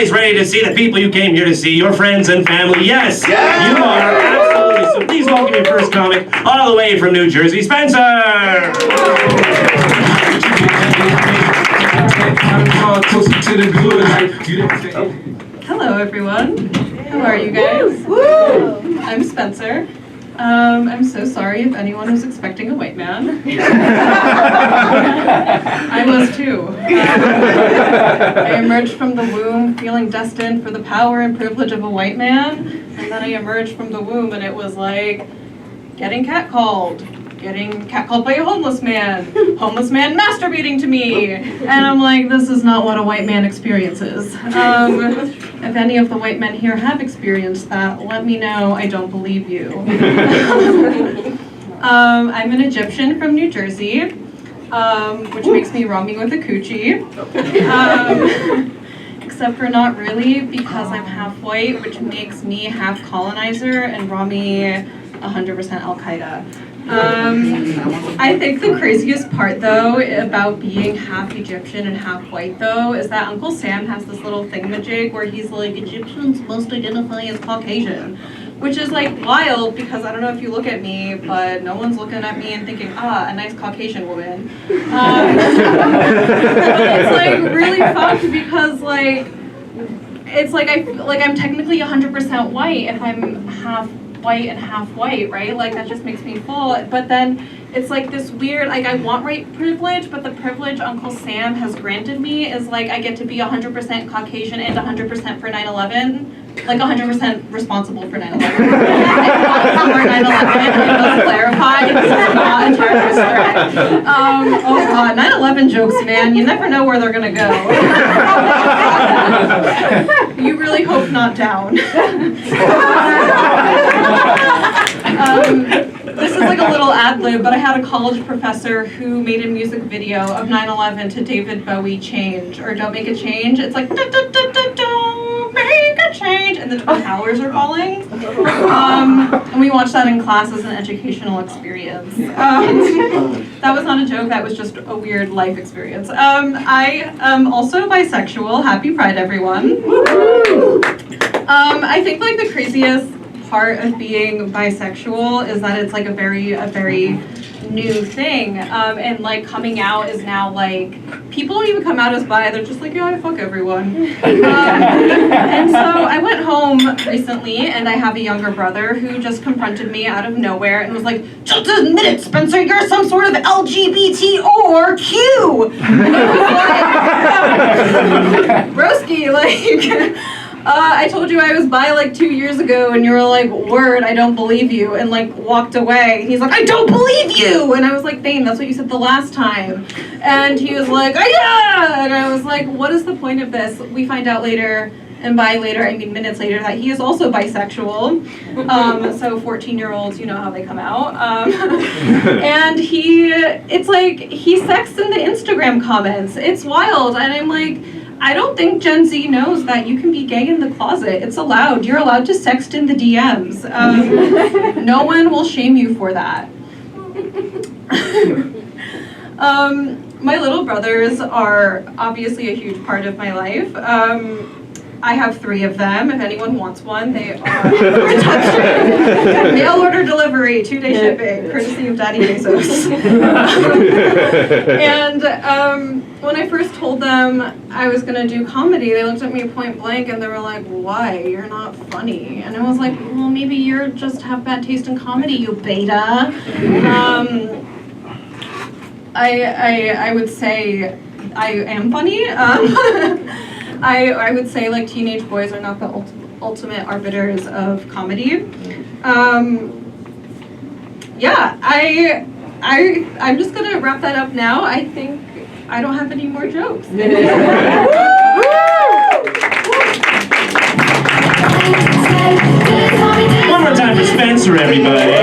guys ready to see the people you came here to see, your friends and family? Yes, you are, absolutely. So please welcome your first comic, all the way from New Jersey, Spencer! Hello, everyone. How are you guys? Woo! I'm Spencer. I'm so sorry if anyone was expecting a white man. I was too. I emerged from the womb feeling destined for the power and privilege of a white man, and then I emerged from the womb and it was like getting catcalled by a homeless man masturbating to me, and I'm like, this is not what a white man experiences. If any of the white men here have experienced that, let me know. I don't believe you. I'm an Egyptian from New Jersey, which makes me Rami with a coochie. Except for not really, because I'm half white, which makes me half colonizer and Rami 100% Al-Qaeda. I think the craziest part, though, about being half Egyptian and half white, though, is that Uncle Sam has this little thingamajig where he's like, Egyptians must identify as Caucasian, which is like wild because I don't know if you look at me, but no one's looking at me and thinking, a nice Caucasian woman. It's like really fucked because it's like I feel like I'm technically 100% white if I'm half white and half white, right? Like that just makes me full. But then it's like this weird, like I want white privilege, but the privilege Uncle Sam has granted me is like I get to be 100% Caucasian and 100% for 9/11, like 100% responsible for 9/11. For 9/11, let's clarify, this is not a terrorist threat. Oh god, 9/11 jokes, man, you never know where they're gonna go. You really hope not down. This is like a little ad-lib, but I had a college professor who made a music video of 9/11 to David Bowie Change, or Don't Make a Change. It's like, don't make a change, and the Twin Towers are falling. And we watched that in class as an educational experience. That was not a joke, that was just a weird life experience. I am also bisexual. Happy Pride, everyone. I think like the craziest part of being bisexual is that it's like a very new thing, and like coming out is now like people don't even come out as bi, they're just like, yeah, I fuck everyone. And so I went home recently and I have a younger brother who just confronted me out of nowhere and was like, just admit it, Spencer, you're some sort of LGBT or Q. And it was like, broski, like I told you I was bi like 2 years ago, and you were like, word, I don't believe you, and like walked away. He's like, I don't believe you! And I was like, Thane, that's what you said the last time. And he was like, oh, yeah! And I was like, what is the point of this? We find out later, and by later, I mean minutes later, that he is also bisexual. So 14-year-olds, you know how they come out. And it's like, he sexts in the Instagram comments. It's wild, and I'm like, I don't think Gen Z knows that you can be gay in the closet. It's allowed. You're allowed to sext in the DMs. No one will shame you for that. My little brothers are obviously a huge part of my life. I have 3 of them. If anyone wants one, they are mail order delivery, 2-day shipping, courtesy of Daddy Bezos. And when I first told them I was gonna do comedy, they looked at me point blank and they were like, why? You're not funny. And I was like, well, maybe you just have bad taste in comedy, you beta. I would say I am funny. I would say like teenage boys are not the ultimate arbiters of comedy. Yeah, I'm just gonna wrap that up now. I think I don't have any more jokes. One more time for Spencer, everybody.